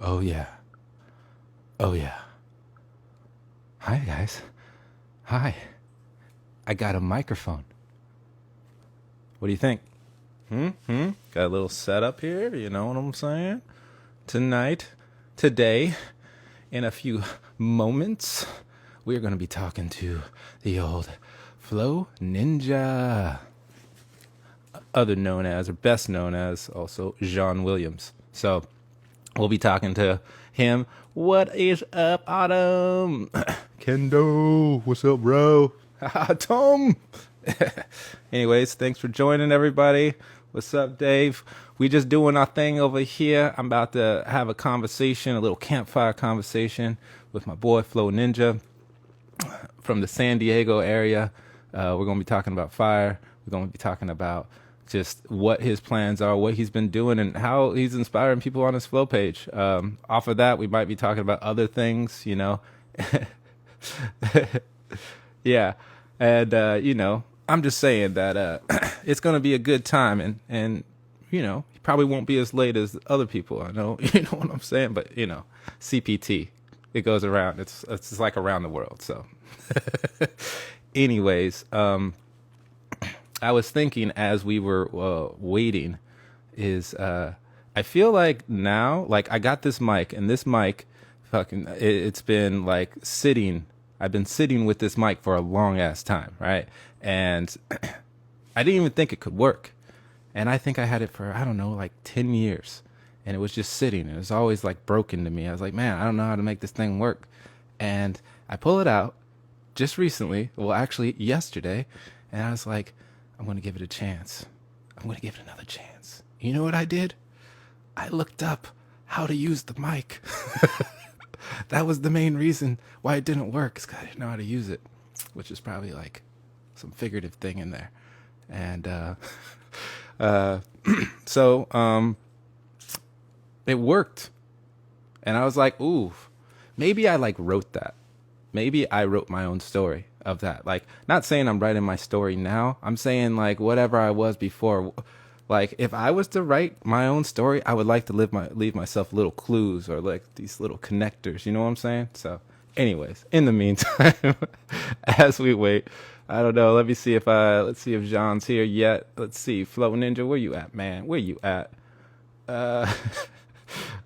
Oh yeah. Oh yeah. Hi guys. Hi. I got a microphone. What do you think? Got a little setup here, you know what I'm saying? Tonight, today, in a few moments, we're going to be talking to the old Flow Ninja, other known as, or best known as, also John Williams. So, we'll be talking to him. What is up, Autumn? Kendo, what's up, bro? Tom. Anyways, thanks for joining, everybody. What's up, Dave? We just doing our thing over here. I'm about to have a conversation, a little campfire conversation with my boy Flo Ninja from the San Diego area. We're going to be talking about fire. We're going to be talking about just what his plans are, what he's been doing, and how he's inspiring people on his flow page. Off of that, we might be talking about other things, you know. Yeah, and I'm just saying that it's going to be a good time, and he probably won't be as late as other people. I know, you know what I'm saying, but CPT, it goes around. It's just like around the world. So, anyways, I was thinking as we were waiting, is I feel like now, like I got this mic, and this mic, fucking, it's been like sitting. I've been sitting with this mic for a long ass time, right? And I didn't even think it could work. And I think I had it for, I don't know, like 10 years. And it was just sitting. And it was always like broken to me. I was like, man, I don't know how to make this thing work. And I pull it out just recently, well, actually yesterday. And I was like, I'm going to give it a chance. I'm going to give it another chance. You know what I did? I looked up how to use the mic. That was the main reason why it didn't work, is 'cause I didn't know how to use it, which is probably like some figurative thing in there. And uh, so it worked. And I was like, ooh, maybe I like wrote that. Maybe I wrote my own story of that. Like, not saying I'm writing my story now. I'm saying like whatever I was before. Like, if I was to write my own story, I would like to leave myself little clues or like these little connectors. You know what I'm saying? So, anyways, in the meantime, as we wait, I don't know. Let's see if Jean's here yet. Let's see, Flow Ninja, where you at, man? Where you at? Uh,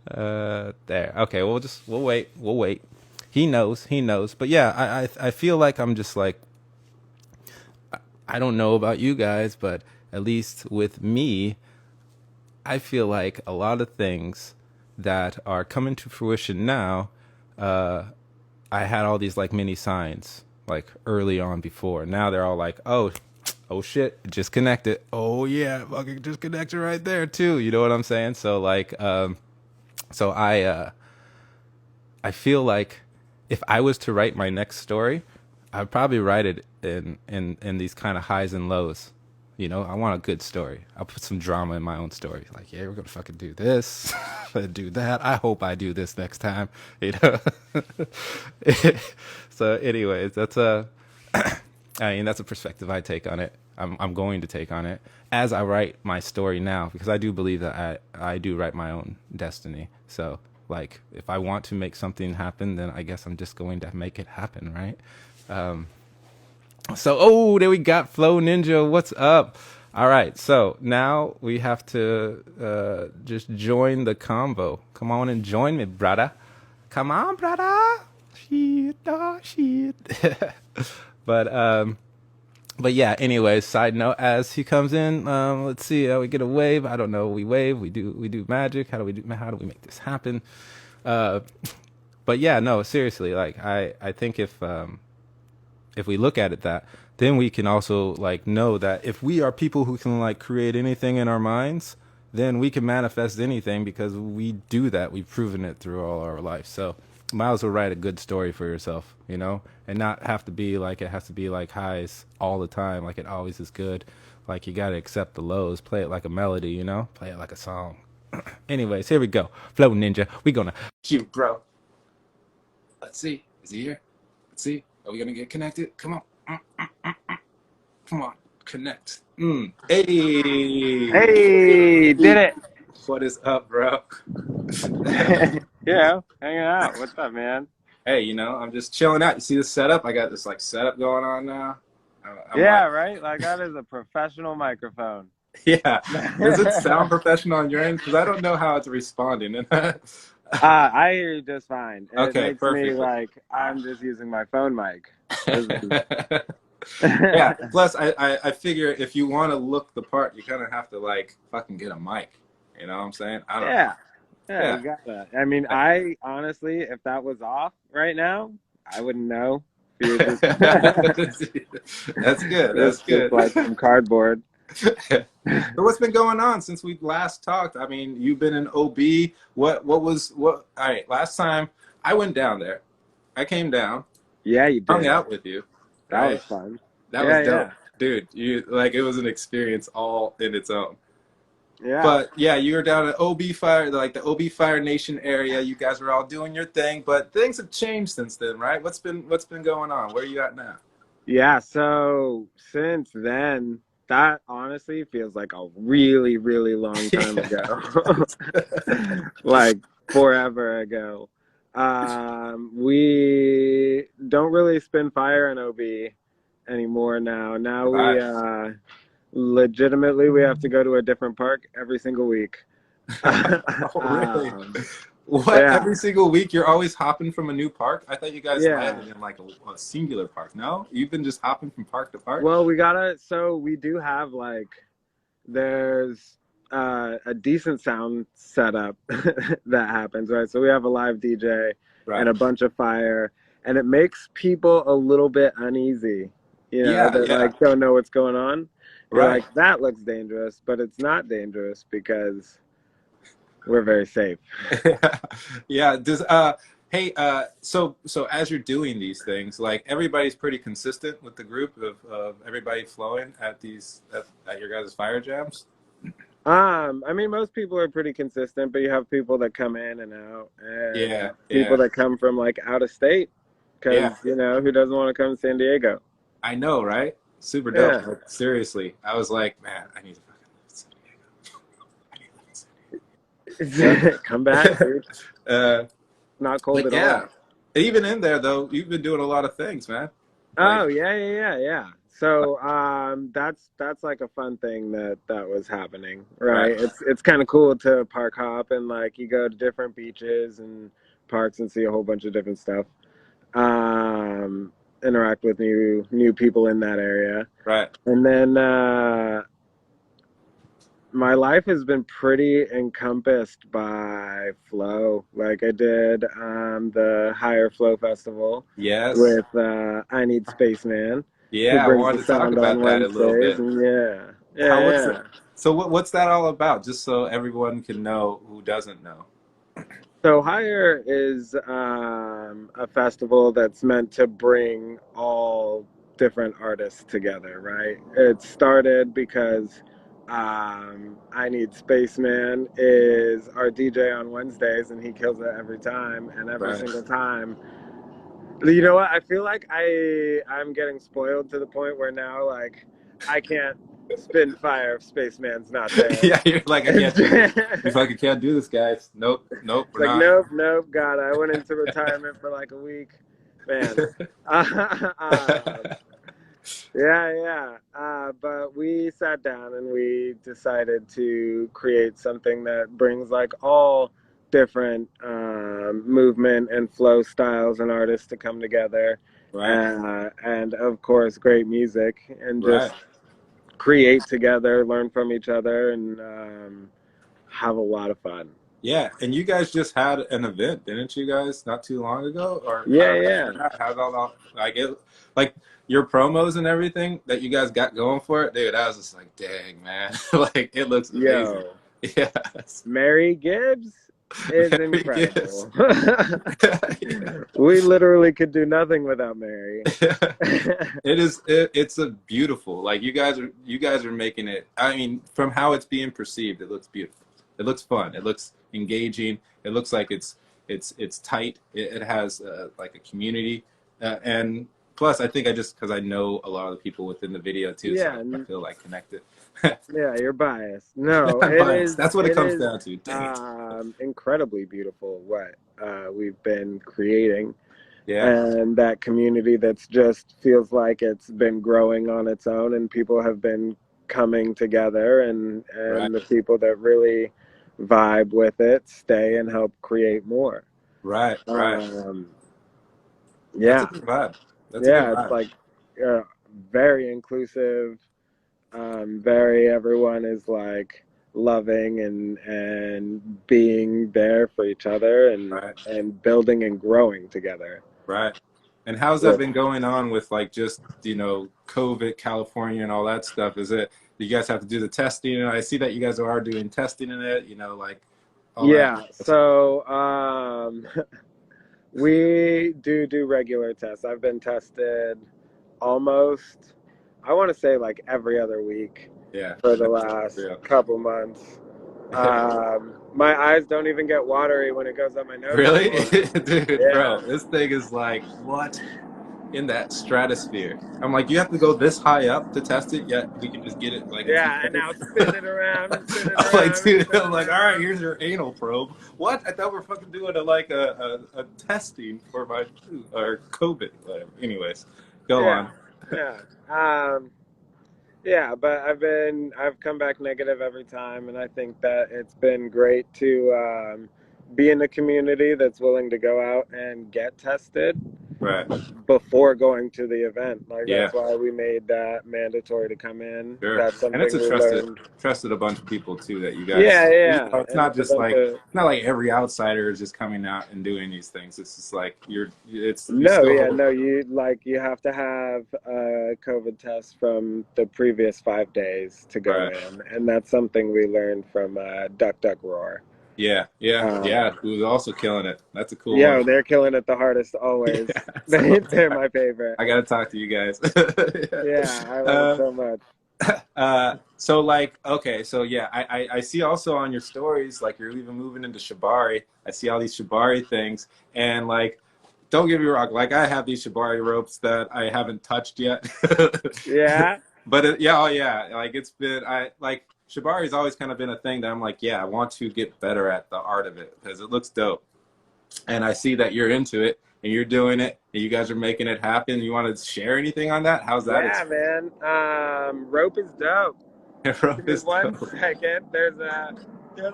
there. Okay, we'll wait. We'll wait. He knows. He knows. But yeah, I feel like I'm just like, I don't know about you guys, but at least with me, I feel like a lot of things that are coming to fruition now, uh, I had all these like mini signs like early on before. Now they're all like, oh shit, it just connected. Oh yeah, fucking just connected right there too. You know what I'm saying? So like, so I feel like if I was to write my next story, I'd probably write it in these kind of highs and lows. You know, I want a good story. I'll put some drama in my own story. Like, yeah, we're gonna fucking do this, do that. I hope I do this next time. You know. So, anyways, I mean, that's a perspective I take on it. I'm going to take on it as I write my story now, because I do believe that I do write my own destiny. So, like, if I want to make something happen, then I guess I'm just going to make it happen, right? So, oh, there we got Flow Ninja. What's up? All right, so now we have to just join the convo. Come on and join me, brother. Come on, brother. Shit, oh, shit. but but yeah. Anyways, side note: as he comes in, let's see how we get a wave. I don't know. We wave. We do magic. How do we make this happen? Uh, but yeah, no, seriously. Like I think if we look at it that, then we can also like know that if we are people who can like create anything in our minds, then we can manifest anything because we do that. We've proven it through all our life. So might as well write a good story for yourself, you know, and not have to be like, it has to be like highs all the time. Like it always is good. Like you got to accept the lows, play it like a melody, you know, play it like a song. Anyways, here we go. Flow Ninja. We gonna cute, bro. Let's see. Is he here? Let's see. Are we gonna get connected? Come on. Come on. Connect. Hey. Hey, did it. What is up, bro? Yeah, hanging out. What's up, man? Hey, I'm just chilling out. You see the setup? I got this like setup going on now. I'm Yeah, like, right? Like that is a professional microphone. yeah. Does it sound professional on your end? Because I don't know how it's responding. I hear you just fine. It Okay, makes me perfect. like I'm just using my phone mic. This is Yeah. Plus, I figure if you want to look the part, you kind of have to like fucking get a mic. You know what I'm saying? I don't know. Yeah. Yeah, Yeah. you got that. I mean, I honestly, if that was off right now, I wouldn't know. If you're just That's good. That's it's just good. like some cardboard. So what's been going on since we last talked? I mean, you've been in OB. What? All right, last time I went down there, I came down, Yeah, you hung did. out with you, That was right? fun. That was Yeah, dope, yeah. dude. You like it was an experience all in its own. Yeah. But yeah, you were down at OB Fire, like the OB Fire Nation area. You guys were all doing your thing, but things have changed since then, right? What's been going on? Where are you at now? Yeah, so since then, that honestly feels like a really, really long time ago. Like forever ago. We don't really spin fire in OB anymore now. Now we Right. legitimately we have to go to a different park every single week. Oh, really? Um, What? yeah. Every single week you're always hopping from a new park? I thought you guys Yeah. landed in like a singular park. No? You've been just hopping from park to park? Well, so we do have like there's a decent sound setup that happens, right? So we have a live DJ and Right. a bunch of fire, and it makes people a little bit uneasy, Yeah, that yeah. like don't know what's going on. You're Right. like, that looks dangerous, but it's not dangerous because we're very safe. Yeah. Hey, so as you're doing these things, like everybody's pretty consistent with the group of everybody flowing at your guys' fire jams? I mean, most people are pretty consistent, but you have people that come in and out, and Yeah, people yeah. that come from like out of state, Yeah. because who doesn't want to come to San Diego? I know, right? Super dope. Yeah. Like, seriously. I was like, man, I need to fucking live in San Diego. I need to live in San Come back, dude. Diego. Not cold But at all. yeah, even in there though, you've been doing a lot of things, man. Like, Oh yeah, yeah, yeah, yeah. So that's like a fun thing that was happening, right, right? It's kind of cool to park hop and like you go to different beaches and parks and see a whole bunch of different stuff. Interact with new people in that area, right. and then my life has been pretty encompassed by flow. Like I did the Higher Flow Festival Yes. with I Need Spaceman, who Yeah, I brings wanted the to talk sound on about that a little Wednesdays, bit. and yeah, How yeah, what's yeah. it? So what's that all about? Just so everyone can know who doesn't know. So Higher is a festival that's meant to bring all different artists together, right? It started because I Need Spaceman is our DJ on Wednesdays, and he kills it every time, and every Right. single time. You know what? I feel like I'm getting spoiled to the point where now like I can't spin fire if Spaceman's not there. Yeah, you're like, I can't do this. You It's fucking can't do this, guys. Nope, nope, we're like, not. nope, nope, God, I went into retirement for like a week, man. Um, yeah, yeah. But we sat down and we decided to create something that brings like all different movement and flow styles and artists to come together, Right, and of course, great music, and right. just create together, learn from each other, and have a lot of fun. Yeah, and you guys just had an event, didn't you guys, not too long ago? Or how Yeah, did that yeah. turn out? How's all that like it like your promos and everything that you guys got going for it, dude, I was just like, dang man. Like it looks amazing. Yo, Yes. Mary Gibbs is Very good. incredible. Yeah. We literally could do nothing without Mary. It's a beautiful, like you guys are making it. I mean, from how it's being perceived, it looks beautiful. It looks fun. It looks engaging. It looks like it's tight. It has like a community, and plus, I think I just because I know a lot of the people within the video too, so Yeah, I feel like connected. Yeah, you're biased. No, I'm biased. That's what it it comes is down to. Dang it. incredibly beautiful what we've been creating, Yeah. and that community that's just feels like it's been growing on its own, and people have been coming together, Right. and the people that really vibe with it stay and help create more. Right. Right. Um, That's a yeah, good vibe. That's a good yeah, it's vibe. like uh, very inclusive, very everyone is like loving and being there for each other Right. and building and growing together. Right. And how's that Yeah, been going on with like just, COVID, California and all that stuff? Is it, do you guys have to do the testing? And I see that you guys are doing testing in it, like all that. yeah. So we do regular tests. I've been tested almost, I want to say like every other week Yeah. for the That's last real. couple months. My eyes don't even get watery when it goes on my nose Really? anymore. Dude, Yeah. bro, this thing is like, what in that stratosphere? I'm like, you have to go this high up to test it, yet we can just get it like a few Yeah, and seconds. now spin it around and spin it I'm like, around and dude, spin I'm it like, all right, around. here's your anal probe. What? I thought we are fucking doing a testing for my or COVID, whatever. Anyways, go Yeah, on. yeah. Yeah, but I've come back negative every time, and I think that it's been great to be in a community that's willing to go out and get tested Right. before going to the event. Like Yeah. that's why we made that mandatory to come in. Sure. That's And it's something a we trusted learned. trusted a bunch of people too that you guys, Yeah, yeah, it's and not it's a just bunch like of it's not like every outsider is just coming out and doing these things. It's just like you no, still yeah, hold. no. You have to have a COVID test from the previous 5 days to go Right. in, and that's something we learned from Duck Duck Roar. Yeah, yeah, yeah. Um, Who's also killing it. That's a cool one. Yo, they're killing it the hardest always. Yeah. So They're my favorite. I gotta talk to you guys. Yeah, I love it uh, so much. so like, okay, so yeah, I see also on your stories, like you're even moving into shibari. I see all these shibari things, and like, don't get me wrong, like I have these shibari ropes that I haven't touched yet. Yeah, But yeah, oh yeah, like it's been I like shibari's always kind of been a thing that I'm like, yeah, I want to get better at the art of it because it looks dope. And I see that you're into it and you're doing it and you guys are making it happen. You want to share anything on that? How's that yeah, experience? man. Rope is dope. Give Rope me is one dope. second. There's a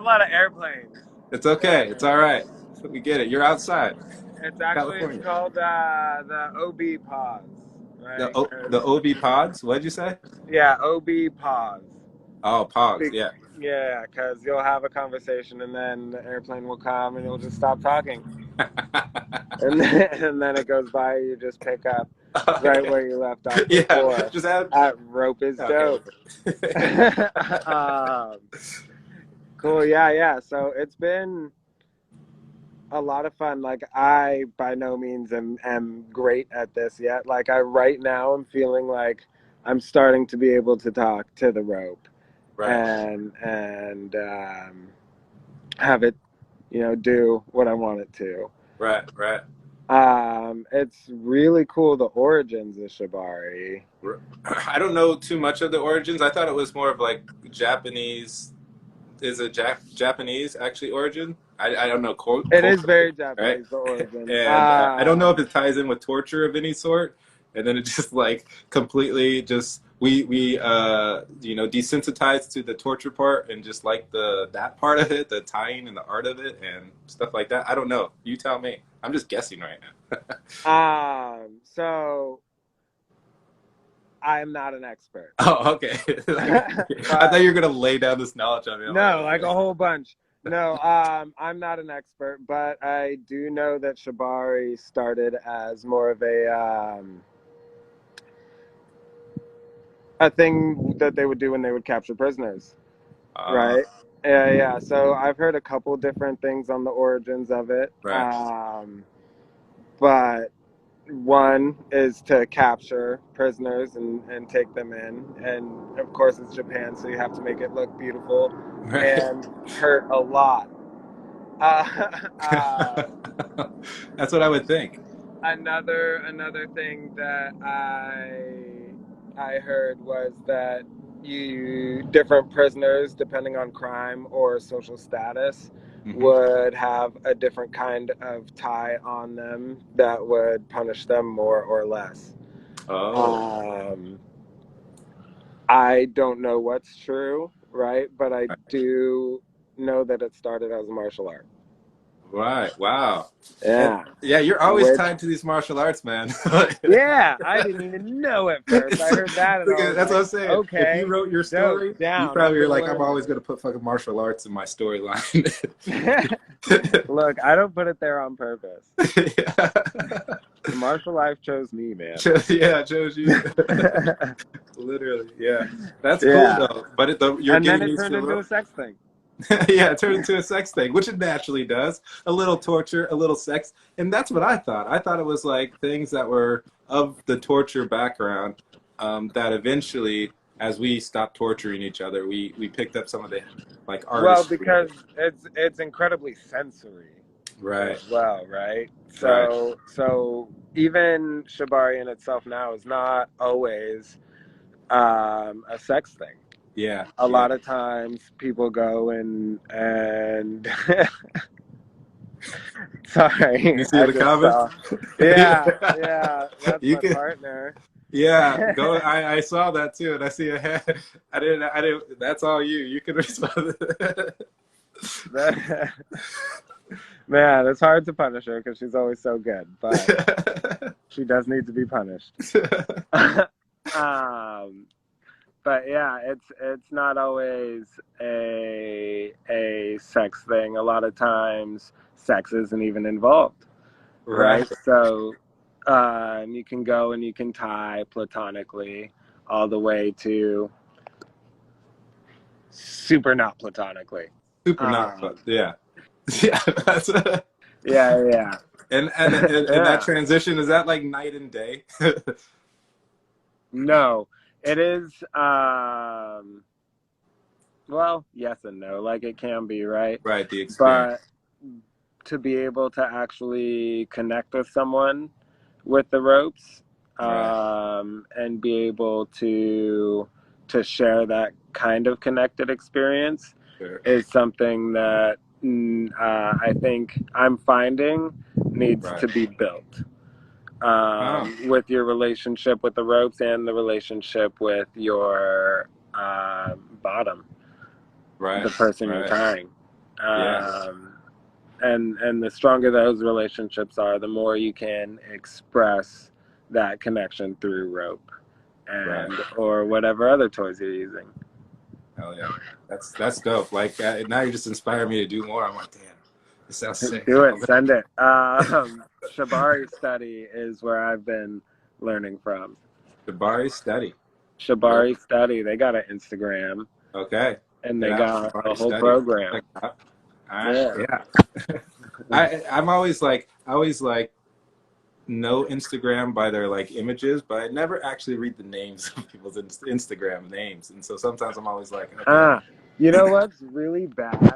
lot of airplanes. It's okay. It's Uh, all right. We get it. You're outside, it's California. called the OB pause, right? The OB pods. What'd you say? Yeah, OB pause. Oh, pogs. Be- Yeah. yeah, because you'll have a conversation and then the airplane will come and you'll just stop talking. And then it goes by. You just pick up right Okay. where you left off Yeah. before. Just add. Rope is Okay. dope. um, cool. Yeah, yeah. So it's been a lot of fun. Like I by no means am great at this yet. Like I right now I'm feeling like I'm starting to be able to talk to the rope Right. and have it, do what I want it to. Right. Right. It's really cool, the origins of shibari. I don't know too much of the origins. I thought it was more of like Japanese. Is it Japanese actually origin? I don't know It is culturally, very right? Japanese, the origin. And I don't know if it ties in with torture of any sort. And then it just like completely just we desensitized to the torture part and just like the that part of it, the tying and the art of it and stuff like that. I don't know. You tell me. I'm just guessing right now. So I am not an expert. Oh, okay. I thought you were gonna lay down this knowledge on me. I'm like, No, like okay. a whole bunch. No, I'm not an expert, but I do know that shibari started as more of a thing that they would do when they would capture prisoners, Uh, right? Yeah, yeah. So I've heard a couple different things on the origins of it, right. but one is to capture prisoners and take them in, and of course it's Japan, so you have to make it look beautiful Right. and hurt a lot. Uh, That's what I would think. another thing that I heard was that different prisoners, depending on crime or social status, Hmm. would have a different kind of tie on them that would punish them more or less. Oh, Um, I don't know what's true, right? But I do know that it started as a martial art. right. Wow. And Yeah. yeah, you're always Which, tied to these martial arts, man. yeah, I didn't even know at first. I heard that and I was That's what like, I'm saying. If you okay, wrote your dope, story, you down. I'm probably were going to like, I'm learn always this. going to put fucking martial arts in my storyline. Look, I don't put it there on purpose. Yeah. The martial life chose me, man. Yeah, it shows you. Literally, yeah. That's cool Yeah. though. But you're And then getting it used turned to into a rope. sex thing. Yeah, it turned into a sex thing, which it naturally does. A little torture, a little sex. And that's what I thought. I thought it was like things that were of the torture background, that eventually, as we stopped torturing each other, we picked up some of the like Well, artistry of because it. it's incredibly sensory Right, as well, right? right. So even shibari in itself now is not always a sex thing. Yeah, A yeah. lot of times people go and sorry, You see I the just comments? saw. Yeah, yeah, that's You my can, partner. yeah, go. I saw that too, and I see a head. I didn't. That's all you. You can respond. That, man, it's hard to punish her because she's always so good, but she does need to be punished. um, but yeah, it's not always a sex thing. A lot of times, sex isn't even involved, Right. right? So you can go and you can tie platonically all the way to super not platonically. Super not fun. Um, Yeah. Yeah. That's yeah, and that yeah. transition, is that like night and day? No, it is. Well, yes and no. Like it can be, right? Right. The experience. But to be able to actually connect with someone with the ropes, Right. and be able to share that kind of connected experience Sure. is something that I think I'm finding needs Right. to be built, Oh. with your relationship with the ropes and the relationship with your bottom, Right. the person you're Right. tying. Yeah. And the stronger those relationships are, the more you can express that connection through rope Right. and or whatever other toys you're using. Hell yeah. That's dope. Like now you just inspire me to do more. I'm like, damn, this sounds sick. Do it, send it. Shibari study is where I've been learning from. Jabari study. Where? Shibari study, they got an Instagram Okay. and Get they out. got a Jabari whole study. program. Check it out. All right. Yeah. Yeah. I'm always like, I always like know Instagram by their like images, but I never actually read the names of people's Instagram names. And so sometimes I'm always like, okay. You know what's really bad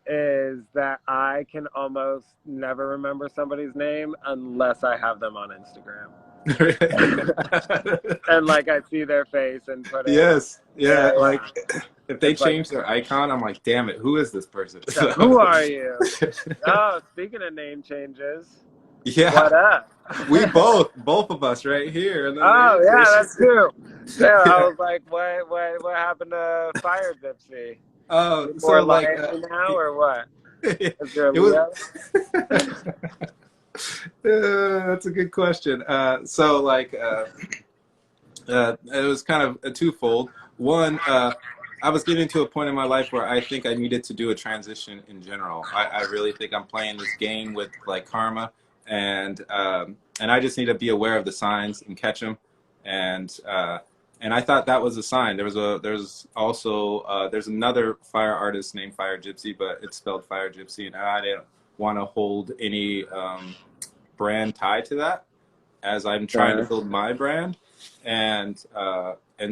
is that I can almost never remember somebody's name unless I have them on Instagram. And like I see their face and put it. Yes. Yeah. Yeah, Like yeah. if they It's like, change their icon, I'm like, damn it, who is this person? so who are you? Oh, speaking of name changes, Yeah. what up? We both of us right here. And then Oh yeah, that's true. Yeah, I yeah. was like, what happened to Fire Gypsy? Oh, You more so like lion now or what? it Is there a was Leo? that's a good question. So like it was kind of a twofold. One, I was getting to a point in my life where I think I needed to do a transition in general. I really think I'm playing this game with like karma, and I just need to be aware of the signs and catch them. And and I thought that was a sign. There's also there's another fire artist named Fire Gypsy, but it's spelled Fire Gypsy, and I didn't want to hold any brand tie to that as I'm trying to Uh, build my brand, and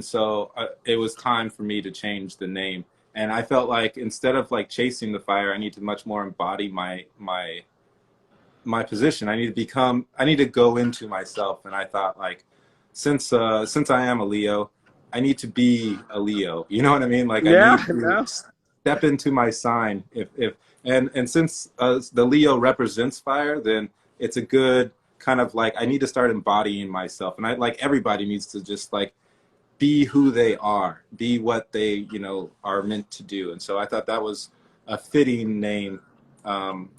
so it was time for me to change the name. And I felt like instead of like chasing the fire, I need to much more embody my position. I need to go into myself. And I thought like since I am a Leo, I need to be a Leo. You know what I mean? Like I Yeah, need to no. step into my sign. If and since the Leo represents fire, then it's a good kind of like I need to start embodying myself, and I like everybody needs to just like be who they are, be what they are meant to do. And so I thought that was a fitting name, and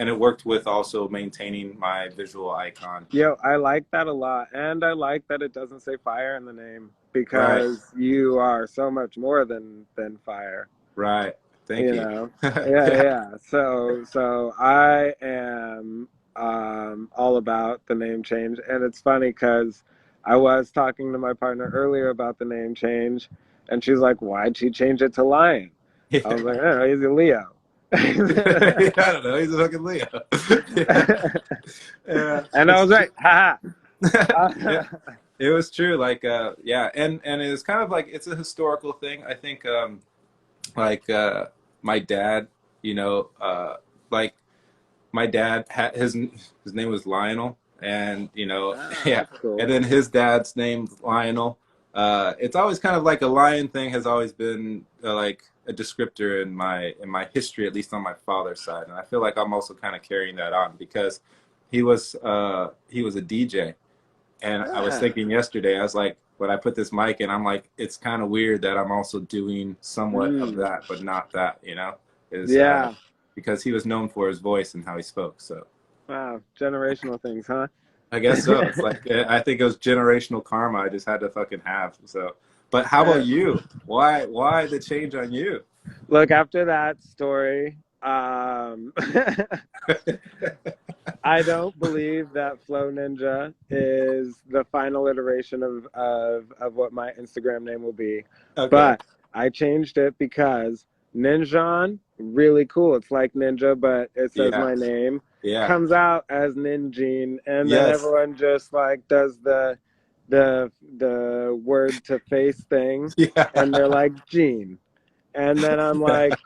it worked with also maintaining my visual icon. Yo, I like that a lot. And I like that it doesn't say fire in the name Right, because you are so much more than fire, right. Thank you you. know. Yeah, Yeah, yeah. So I am all about the name change. And it's funny because I was talking to my partner earlier about the name change, and she's like, "Why'd she change it to Lion?" I was yeah. like, "Oh, he's a Leo." I don't know. He's a fucking Leo. Yeah, And I it's was right. Ha yeah, ha. it was true. Like, yeah, and it's kind of like it's a historical thing. I think, like, my dad, you know, like my dad had his name was Lionel, and Ah, yeah, that's cool. and then his dad's name Lionel. It's always kind of like a lion thing has always been like a descriptor in my history, at least on my father's side, and I feel like I'm also kind of carrying that on because he was a DJ, and I was Ah. thinking yesterday, I was like, when I put this mic in, I'm like, it's kind of weird that I'm also doing somewhat of Mm. that, but not that, is Yeah. because he was known for his voice and how he spoke. So Wow. Generational things, huh? I guess so. It's like I think it was generational karma. I just had to fucking have. So, but how about Yeah. you? Why the change on you? Look, after that story, I don't believe that Flow Ninja is the final iteration of what my Instagram name will be. Okay. But I changed it because Ninjan, really cool. It's like Ninja, but it says Yeah. my name. Yeah. Comes out as Ninjin, and then Yes. everyone just like does the word to face thing, and Yeah. they're like Gene. And then I'm Yeah. like,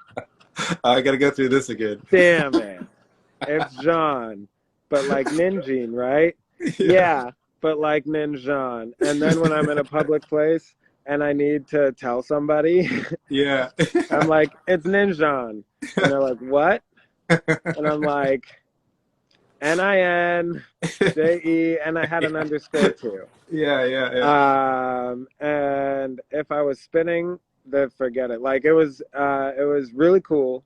I gotta go through this again. damn it. It's Jean, but like Ninjin, right? Yeah. Yeah, but like Ninjan. And then when I'm in a public place and I need to tell somebody, Yeah. I'm like, it's Ninjan. And they're like, what? And I'm like, NINJE, and I had an Yeah. underscore too. Yeah, yeah, yeah. And if I was spinning, then forget it. Like it was really cool.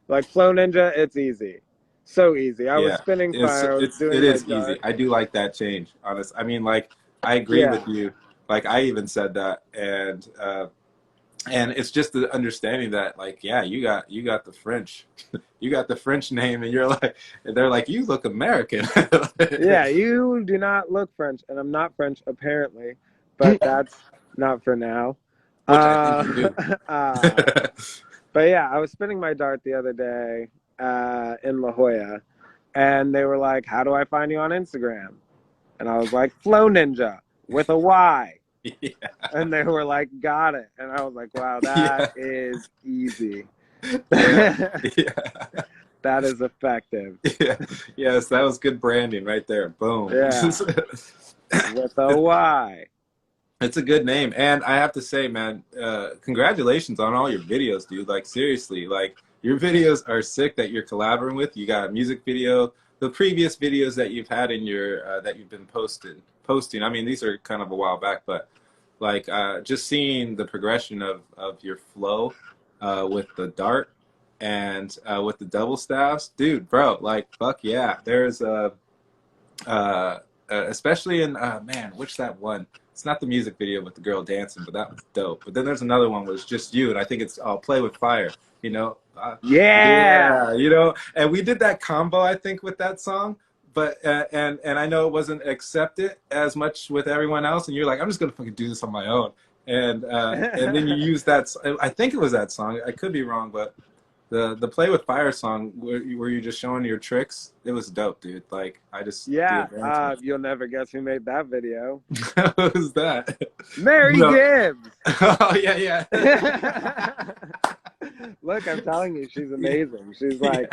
Like Flow Ninja, it's easy, so easy. I was Yeah. spinning fire. I was It doing my is easy. dart. I do like that change, honest. I mean, like I agree Yeah, with you. Like I even said that, and it's just the understanding that like yeah, you got the French, you got the French name, and you're like, and they're like, you look American. yeah. You do not look French, and I'm not French apparently, but that's not for now. Which I think you do. Uh, but yeah, I was spinning my dart the other day in La Jolla, and they were like, "How do I find you on Instagram?" And I was like, "Flow Ninja with a Y." Yeah. And they were like, "Got it." And I was like, "Wow, that Yeah. is easy. Yeah. That Yeah. is effective." Yeah. Yes, that was good branding right there. Boom. Yeah, with a Y. It's a good name, and I have to say, man, congratulations on all your videos, dude. Like seriously, like your videos are sick that you're collaborating with. You got a music video, the previous videos that you've had in your that you've been posting. I mean, these are kind of a while back, but like just seeing the progression of your flow with the dart and with the double staffs, dude, bro, like fuck yeah. There's a especially in man, which that one? It's not the music video with the girl dancing, but that was dope. But then there's another one where it's just you, and I think it's Play with Fire. You know, Yeah. yeah, and we did that combo I think with that song. But and I know it wasn't accepted as much with everyone else, and you're like, I'm just gonna fucking do this on my own, and then you use that. I think it was that song. I could be wrong, but the Play with Fire song where you just showing your tricks, it was dope, dude. Like I just the Yeah, advancement. you'll never guess who made that video. What was that? Mary No. Gibbs. Oh yeah, yeah. Look, I'm telling you, she's Yeah, amazing. She's yeah. like,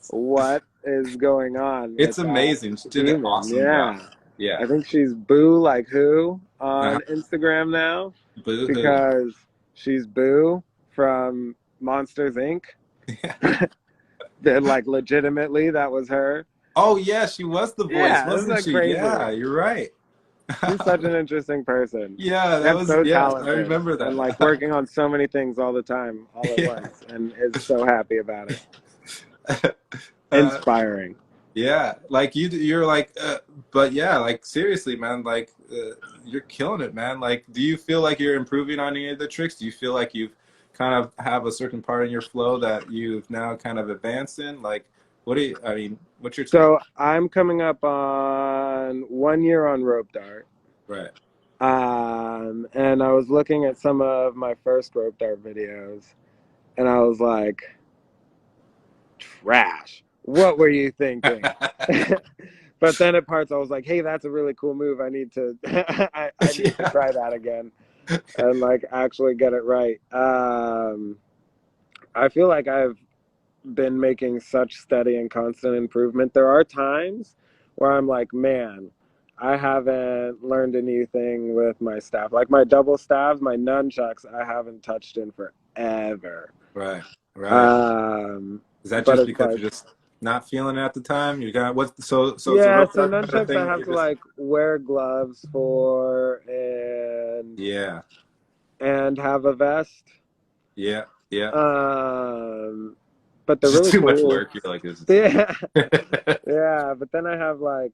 what is going on with It's that amazing. She did an human? awesome job. Yeah. Yeah. I think she's Boo Like Who Uh-huh. on Instagram now. Boo-hoo. because she's Boo from Monsters Inc. That, like, legitimately, that was her. Oh yeah, she was the voice, Yeah, isn't wasn't that she? crazy? Yeah, you're right. She's such an interesting person Yeah, that and was, so yeah, I talented remember and like that. working on so many things all the time, all at Yeah. once, and is so happy about it. Uh, Inspiring. yeah, like you're like, but yeah, like seriously, man, like you're killing it, man. Like, do you feel like you're improving on any of the tricks? Do you feel like you've kind of have a certain part in your flow that you've now kind of advanced in? Like, what do you, I mean, what's your take? So I'm coming up on 1 year on rope dart. Right. And I was looking at some of my first rope dart videos, and I was like, trash. What were you thinking? But then at parts I was like, hey, that's a really cool move. I need to I need to Yeah. try that again and like actually get it right. I feel like I've been making such steady and constant improvement. There are times where I'm like, man, I haven't learned a new thing with my staff. Like my double staves, my nunchucks, I haven't touched in forever. Right. Right. Um, Is that but just it's because like, you're just not feeling it at the time? You got what? So it's a yeah, rope so dart kind of nunchucks I thing that have you're to just, like wear gloves for and yeah, have a vest. yeah, yeah. Um, but they're It's just really too much cool. work. You're like, this is too Yeah, much. yeah. But then I have like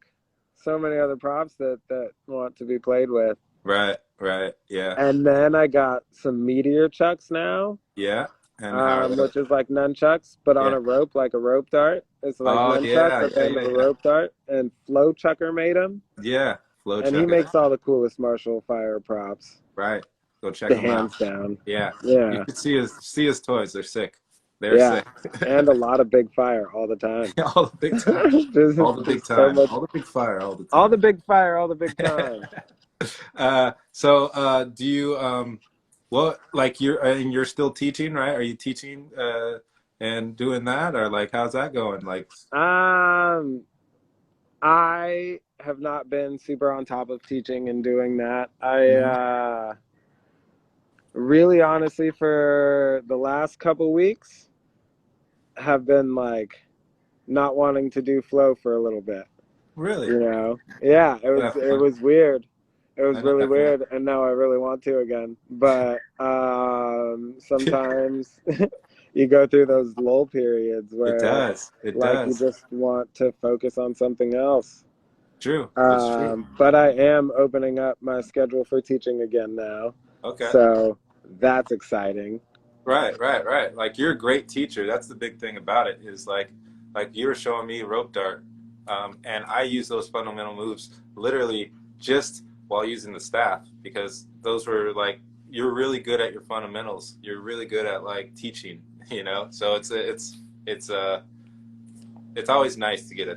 so many other props that want to be played with. Right, right, yeah, And then I got some meteor chucks now, yeah. And how are those? which is like nunchucks, but on Yeah. a rope, like a rope dart. It's like Oh nunchucks yeah, at the yeah, end of yeah, a yeah. rope dart. And Flow Chucker made them. Yeah, flow And he chucker. makes all the coolest martial fire props, Right. Go check the them out. hands down. Yeah. You Yeah, should see his toys. They're sick. They're yeah. sick. And a lot of big fire all the time. All the big time. All the big Just so time. much. All the big fire all the All the time. big fire, all the big time. Do you well, like you're and you're still teaching, right? Are you teaching and doing that, or like how's that going? Like, Um, I have not been super on top of teaching and doing that. mhm. Really honestly for the last couple weeks have been like not wanting to do flow for a little bit. Really? You know? Yeah, I know that it feeling. was weird. It I was know really that feeling. weird and now I really want to again. But sometimes you go through those lull periods It where does. It like you does. just want to focus on something else. True. It's true. But I am opening up my schedule for teaching again now. Okay. So that's exciting. Right, right, right. Like you're a great teacher. That's the big thing about it is like you were showing me rope dart, and I use those fundamental moves literally just while using the staff because those were like you're really good at your fundamentals. You're really good at like teaching, you know. So it's it's always nice to get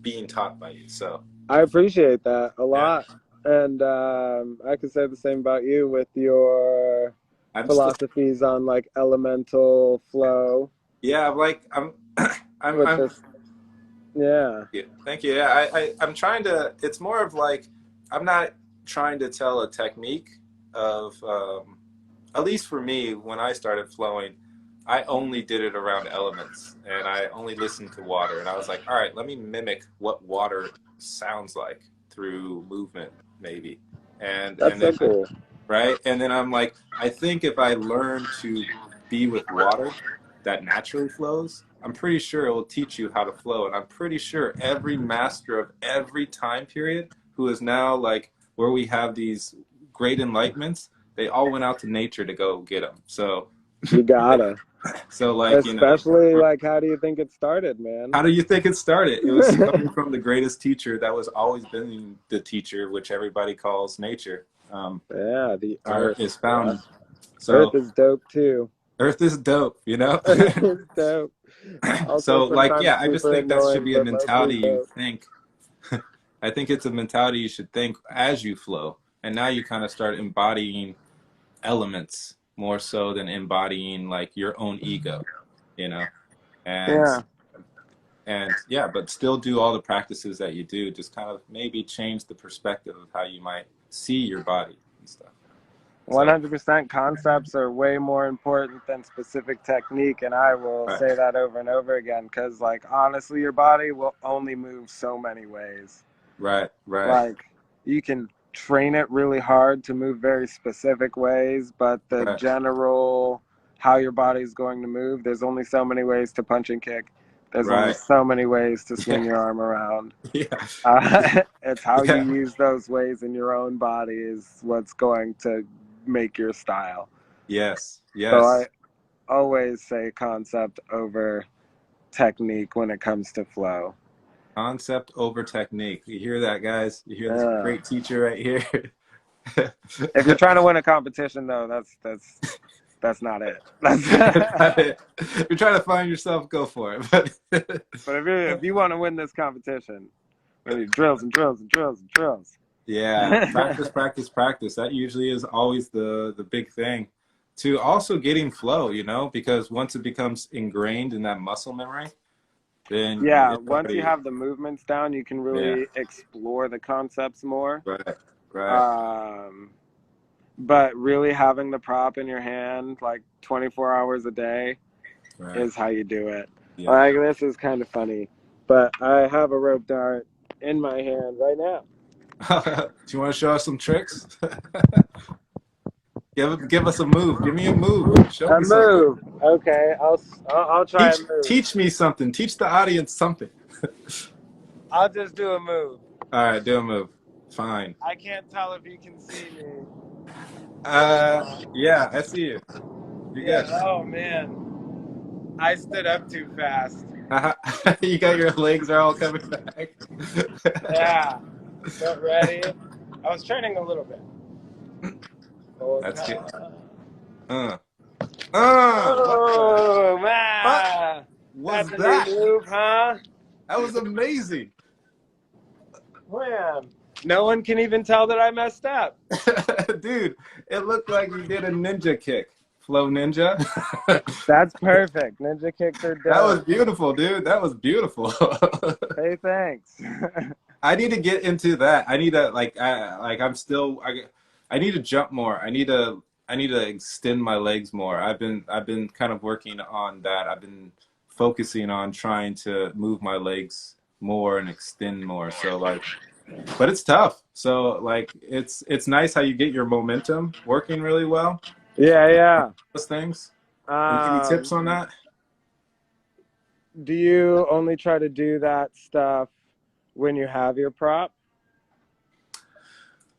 being taught by you. So I appreciate that a yeah, lot. And I could say the same about you with your I'm still philosophies on like elemental flow, yeah. I'm like which I'm is, yeah, Yeah, thank you. Yeah, I'm trying to. It's more of like I'm not trying to tell a technique of. At least for me, when I started flowing, I only did it around elements, and I only listened to water. And I was like, all right, let me mimic what water sounds like through movement, maybe. that's And so then cool. right, and then I'm like, I think if I learn to be with water that naturally flows, I'm pretty sure it will teach you how to flow. And I'm pretty sure every master of every time period who is now like where we have these great enlightenments, they all went out to nature to go get them. So, You gotta. so like, you know, Especially like, how do you think it started, man? how do you think it started? It was coming from the greatest teacher that was always been the teacher, which everybody calls nature, Yeah, the or earth, is bro. found. Earth So is dope too. Earth is dope, you know? Earth is dope. Also So like sometimes yeah, I just super think that should annoying, be a but mostly mentality you dope. think. I think it's a mentality you should think as you flow. And now you kind of start embodying elements more so than embodying like your own ego, you know? And Yeah. and yeah, but still do all the practices that you do, just kind of maybe change the perspective of how you might see your body and stuff. So 100% concepts are way more important than specific technique, and I will right, say that over and over again because, like, honestly, your body will only move so many ways. right, right, Like, you can train it really hard to move very specific ways, but the right, general how your body's going to move, there's only so many ways to punch and kick. There's only right. so many ways to Yeah, swing your arm around. yeah, It's how you yeah. use those ways in your own body is what's going to make your style. Yes, So I yes. always say concept over technique when it comes to flow. Concept over technique. You hear that, guys? You hear this Yeah. great teacher right here? If you're trying to win a competition, though, that's not it. That's not That's it. If you're trying to find yourself, go for it. but if you want to win this competition, we need drills and drills and drills and drills. Yeah, practice, practice, practice. That usually is always the big thing. To also getting flow, you know, because once it becomes ingrained in that muscle memory, then Yeah, it's once you already, have the movements down, you can yeah, really explore the concepts more. right, right, Um, but really having the prop in your hand like 24 hours a day right. is how you do it. Yeah. Like, this is kind of funny, but I have a rope dart in my hand right now. Do you want to show us some tricks? Give us a move. Give me a move. Show A me something. move. Okay, I'll try a move. Teach me something. Teach the audience something. I'll just do a move. All right, do a move. Fine. I can't tell if you can see me. Yeah, I see you. You're Yeah. good. Oh man, I stood up too fast. You got your legs are all coming back. Yeah. Get ready. I was training a little bit. That's good. Okay. Uh, Oh what man, was that's a new that? move, huh? That was amazing. Man, no one can even tell that I messed up. Dude, it looked like you did a ninja kick. Flow ninja. That's perfect. Ninja kicks are That was dope. beautiful, dude. That was beautiful. Hey, thanks. I need to get into that. I need to I'm still I need to jump more. I need to extend my legs more. I've been kind of working on that. I've been focusing on trying to move my legs more and extend more. So like but it's tough. So like it's nice how you get your momentum working really well. Yeah, Those things. Any yeah. tips on that? Do you only try to do that stuff when you have your prop?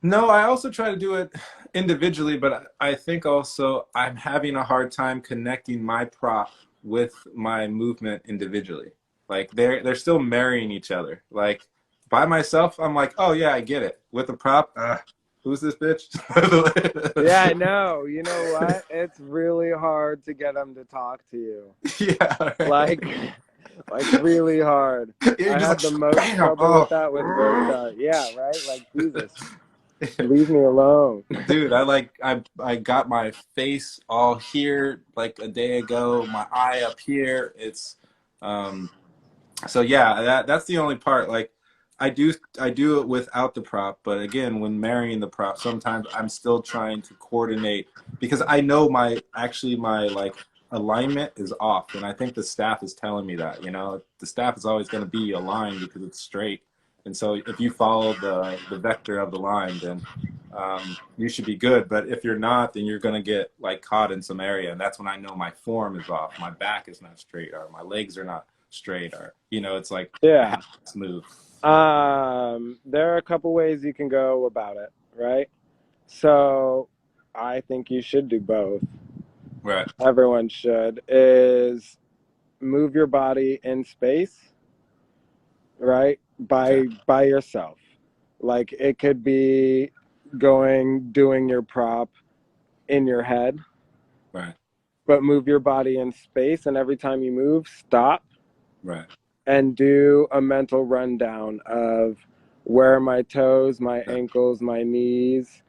No, I also try to do it individually, but I think also I'm having a hard time connecting my prop with my movement individually. Like they're still marrying each other. Like by myself, I'm like, oh yeah, I get it. With a prop, who's this bitch? Yeah, I know. You know what? It's really hard to get them to talk to you. Yeah, right. Like, like really hard. You're I just had the like, most bam, trouble with oh. that with rope dart. Yeah, right? Like, Jesus, leave me alone. Dude, I got my face all here like a day ago, my eye up here. It's um so yeah, that's the only part. Like I do it without the prop, but again, when marrying the prop, sometimes I'm still trying to coordinate because I know my like alignment is off, and I think the staff is telling me that. You know, the staff is always going to be aligned because it's straight, and so if you follow the vector of the line, then you should be good. But if you're not, then you're going to get like caught in some area, and that's when I know my form is off, my back is not straight, or my legs are not straight, or you know, it's like I Yeah. have to move. There are a couple ways you can go about it, right? So I think you should do both. Right. Everyone should. Is move your body in space, right? Okay. By yourself. Like, it could be doing your prop in your head, Right. but move your body in space, and every time you move, stop Right. and do a mental rundown of where are my toes, my ankles, my knees,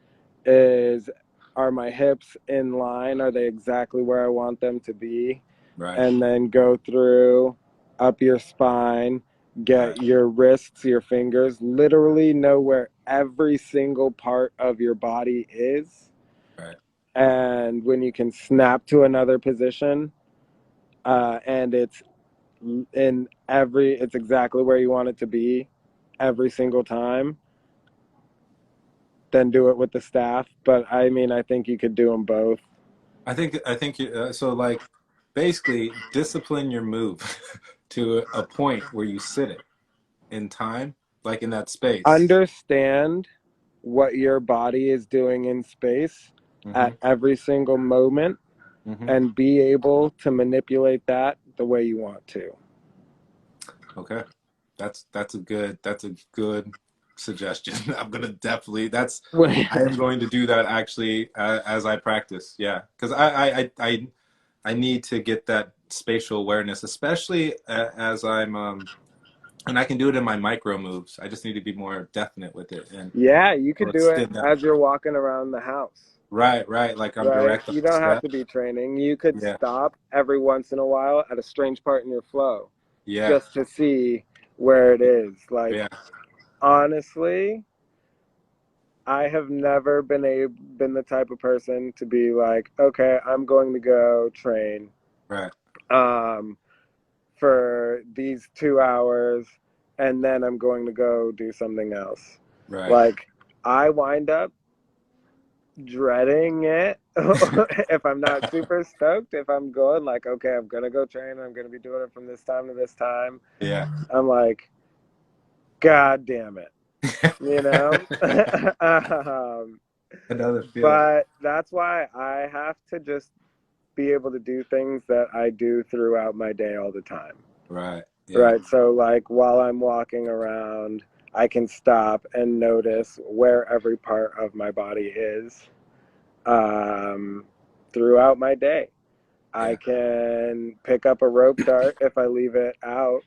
is are my hips in line? Are they exactly where I want them to be? Right. And then go through up your spine, Right. get your wrists, your fingers, literally know where every single part of your body is. Right. And when you can snap to another position, and it's exactly where you want it to be every single time, then do it with the staff. But I mean, I think you could do them both. I think so. Like, basically, discipline your move to a point where you sit it in time, like in that space. Understand what your body is doing in space Hmm. at every single moment, Hmm. and be able to manipulate that the way you want to. Okay, that's a good suggestion. I'm gonna definitely that's I am going to do that actually as I practice. Yeah, because I need to get that spatial awareness, especially as I'm and I can do it in my micro moves. I just need to be more definite with it and Yeah, you could do it extend that. as you're walking around the house. Right, right. Like I'm Right? direct on You the don't have to steps. be training. You could Yeah, stop every once in a while at a strange part in your flow yeah, just to see where it is. yeah. Like, honestly, I have never been the type of person to be like, okay, I'm going to go train Right, um, for these 2 hours, and then I'm going to go do something else. right. Like, I wind up dreading it if I'm not super stoked. If I'm going like, okay, I'm gonna go train, I'm gonna be doing it from this time to this time, Yeah. I'm like, God damn it, you know. Another feeling. But that's why I have to just be able to do things that I do throughout my day all the time. Right. Yeah. Right. So, like, while I'm walking around, I can stop and notice where every part of my body is, um, throughout my day. I Yeah. can pick up a rope dart if I leave it out.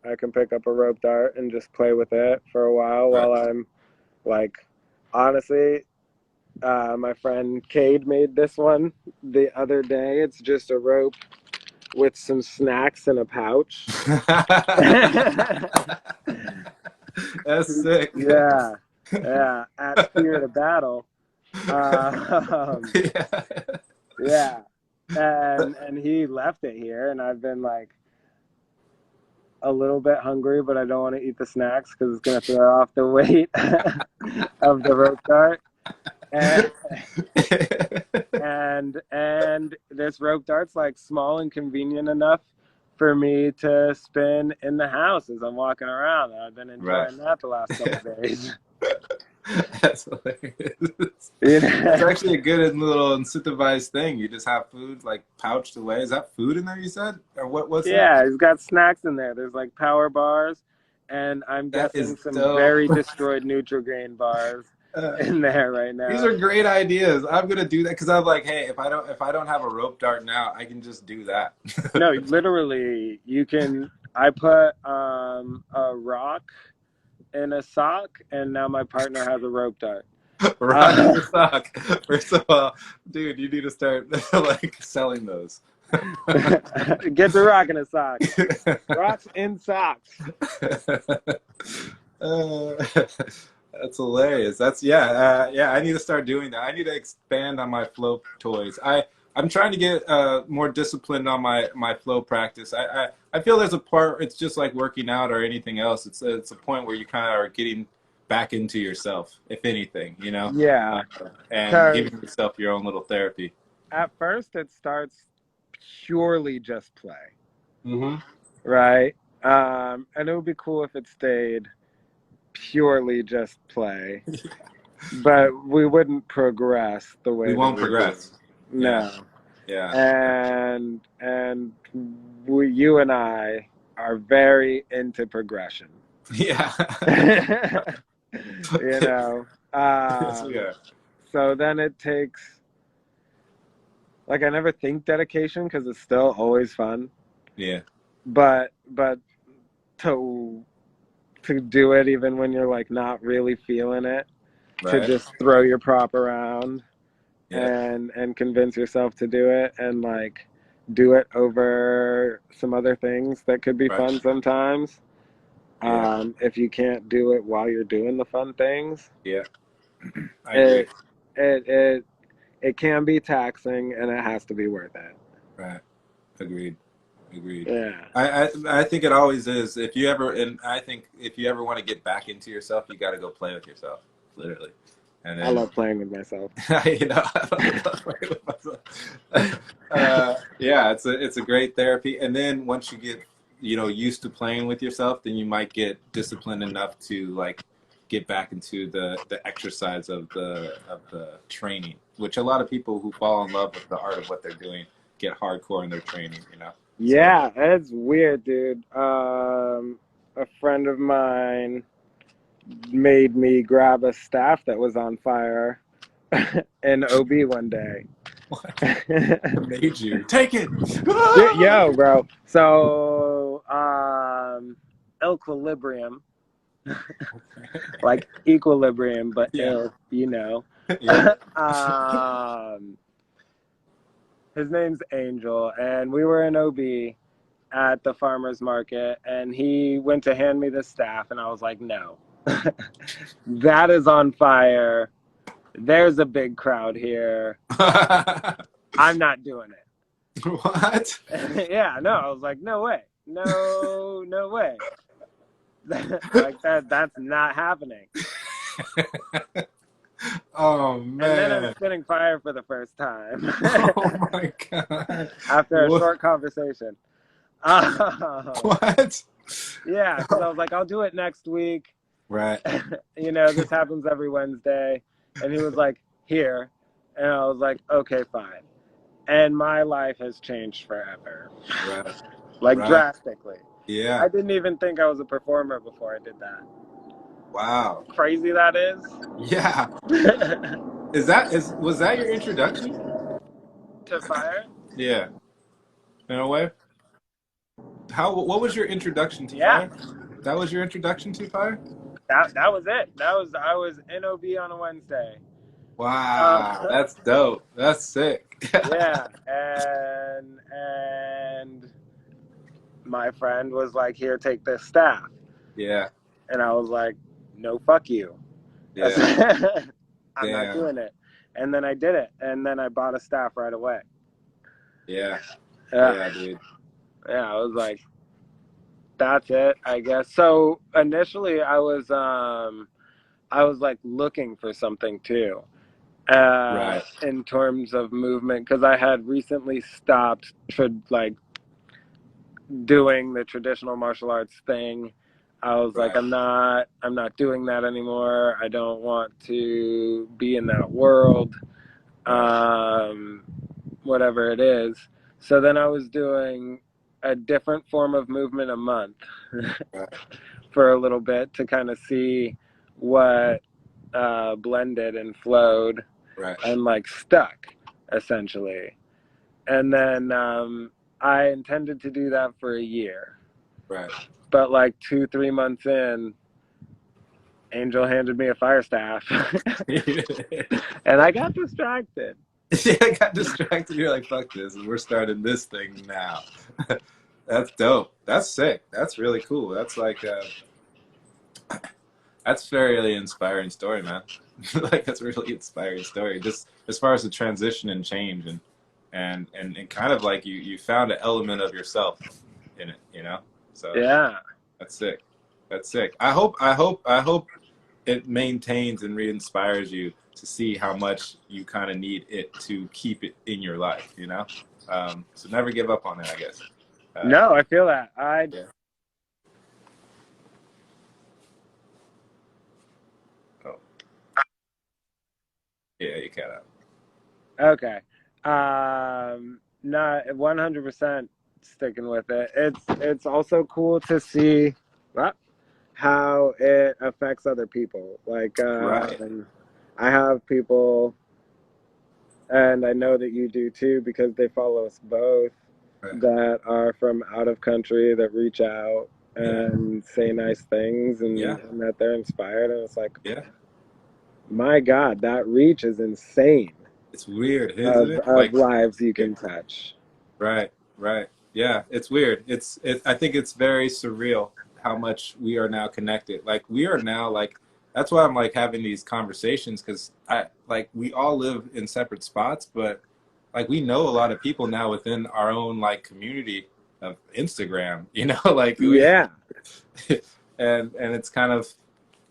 I can pick up a rope dart and just play with it for a Right. while I'm like, honestly, my friend Cade made this one the other day. It's just a rope with some snacks in a pouch. That's sick. Yeah, yeah. At Spirit of Battle, um, Yeah. yeah, and he left it here, and I've been like a little bit hungry, but I don't want to eat the snacks because it's gonna throw off the weight of the rope dart. And, and this rope dart's like small and convenient enough for me to spin in the house as I'm walking around. And I've been Right. enjoying that the last couple of days. That's hilarious. You That's know? actually a good little incentivized thing. You just have food like pouched away. Is that food in there you said? Or what's that? Yeah, he's got snacks in there. There's like power bars, and I'm That guessing is some dope. very destroyed Nutrigrain bars Uh, in there right these now. are great ideas. I'm gonna do that because I'm like, hey, if I don't have a rope dart now, I can just do that. No, literally, you can. I put a rock in a sock, and now my partner has a rope dart. Rock in Uh, the sock. First of all, dude, you need to start like selling those. get the rock in a sock. Rocks in socks. Uh, that's hilarious. That's yeah. I need to start doing that. I need to expand on my flow toys. I'm trying to get more disciplined on my flow practice. I feel there's a part. It's just like working out or anything else. It's a point where you kind of are getting back into yourself, if anything, Yeah, and because giving yourself your own little therapy. at first it starts purely just play, Hmm. right? And it would be cool if it stayed purely just play, but we wouldn't progress the We way that won't we do. progress. Yeah, No. yeah, And you and I are very into progression. yeah. You know, Yes, we are. so then it takes, like, I never think dedication because it's still always fun, Yeah, but to do it even when you're like not really feeling it, to right. just throw your prop around Yeah, and convince yourself to do it, and like do it over some other things that could be right. fun sometimes. Yeah, If you can't do it while you're doing the fun things, yeah. I agree. it it it it can be taxing, and it has to be worth it. Right. Agreed. Agreed. Yeah, I think it always is. If you ever, and I think if you ever want to get back into yourself, you got to go play with yourself, literally. And I then, love playing with myself. I love playing with myself. Yeah, it's a great therapy. And then once you get, used to playing with yourself, then you might get disciplined enough to like get back into the exercise of the training, which a lot of people who fall in love with the art of what they're doing get hardcore in their training. So Yeah, it's weird, dude. A friend of mine made me grab a staff that was on fire in OB one day. made you take it. Yo, bro. So, equilibrium, like equilibrium, but Yeah, ill, yeah. um, his name's Angel, and we were in OB at the farmer's market, and he went to hand me the staff, and I was like, no, that is on fire. There's a big crowd here. I'm not doing it. What? Yeah, no, I was like, no way. No way. Like that's not happening. Oh And then I'm man. spitting fire for the first time Oh my god. after a What? short conversation. Um, What? yeah, because I was like, I'll do it next week. Right. This happens every Wednesday. And he was like, here. And I was like, okay, fine. And my life has changed forever. Right. Like Right. drastically. Yeah. I didn't even think I was a performer before I did that. Wow. Crazy that is. Yeah. Was that your introduction? To fire? Yeah. In a way. What was your introduction to Yeah. fire? That was your introduction to fire? That was it. I was NOB on a Wednesday. Wow, that's dope. That's sick. Yeah, and my friend was like, "Here, take this staff," Yeah. and I was like, "No, fuck you. Yeah. I'm not Damn. doing it." And then I did it, and then I bought a staff right away. Yeah. Yeah, Yeah, dude. yeah. I was like, "That's it, I guess." So initially, I was like looking for something too. Right. In terms of movement, because I had recently stopped like doing the traditional martial arts thing. I was like, Right. I'm not doing that anymore. I don't want to be in that world, Right. um, whatever it is. So then I was doing a different form of movement a month Right. for a little bit to kind of see what blended and flowed Right. and like stuck essentially. And then I intended to do that for a year. Right. But like 2, 3 months in, Angel handed me a fire staff, and I got distracted. Yeah, I got distracted. You're like, fuck this. We're starting this thing now. That's dope. That's sick. That's really cool. That's like, that's very inspiring story, man. Like, that's a really inspiring story. Just as far as the transition and change and kind of like you found an element of yourself in it. So Yeah. that's sick. That's sick. I hope it maintains and re-inspires you to see how much you kind of need it to keep it in your life. So never give up on it, I guess. No, I feel that. Yeah. Oh, yeah, you cut out. Okay. Not 100% sticking with it. It's also cool to see how it affects other people. Like, Right. I have people, and I know that you do too, because they follow us both, Right. that are from out of country that reach out Yeah. and say nice things, Yeah. and that they're inspired. And it's like, Yeah. my God, that reach is insane It's weird, isn't it? of Like, lives you yeah. can touch. Right. Right. Yeah. It's weird. I think it's very surreal how much we are now connected. Like we are now like that's why I'm like having these conversations, because I like we all live in separate spots, but like we know a lot of people now within our own like community of Instagram, you know, like we Yeah. and it's kind of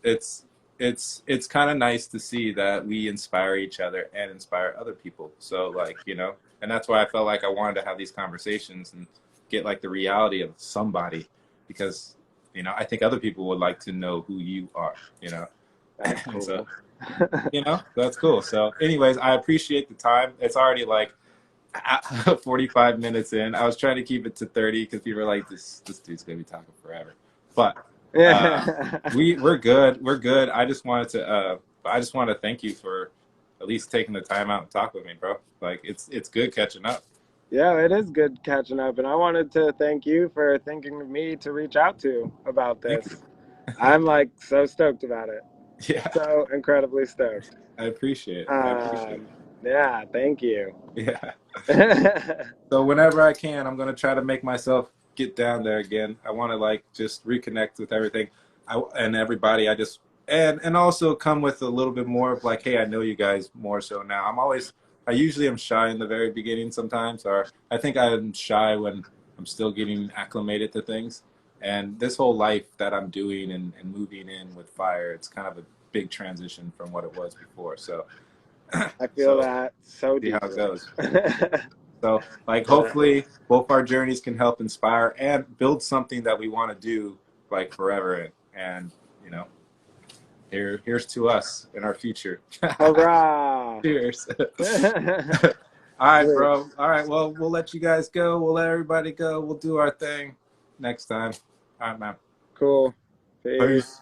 it's it's kind of nice to see that we inspire each other and inspire other people. So like, you know, and that's why I felt like I wanted to have these conversations and get like the reality of somebody, because you know, I think other people would like to know who you are, you know. That's And so, cool. you know, that's cool. So anyways, I appreciate the time. It's already like 45 minutes in. I was trying to keep it to 30 because people were like, this dude's gonna be talking forever. But Yeah. we're good. We're good. I just want to thank you for at least taking the time out and talk with me, bro. Like it's good catching up. Yeah, it is good catching up, and I wanted to thank you for thinking of me to reach out to about Thank you. this. I'm like so stoked about it. Yeah, So incredibly stoked. I appreciate it. I appreciate Um, yeah, thank you. it. Yeah. So whenever I can, I'm gonna try to make myself get down there again. I want to like just reconnect with everything, and everybody. I just and also come with a little bit more of like, hey, I know you guys more so now. I usually am shy in the very beginning sometimes, or I think I'm shy when I'm still getting acclimated to things. And this whole life that I'm doing and moving in with fire, it's kind of a big transition from what it was before. So, I feel so that so see how it deeply. goes. So, like, Yeah. hopefully, both our journeys can help inspire and build something that we want to do, like, forever. And you know, here's to us in our future. Hurrah! Cheers. All right, Sweet. bro. All right. Well, we'll let you guys go. We'll let everybody go. We'll do our thing next time. All right, man. Cool. Peace. Peace.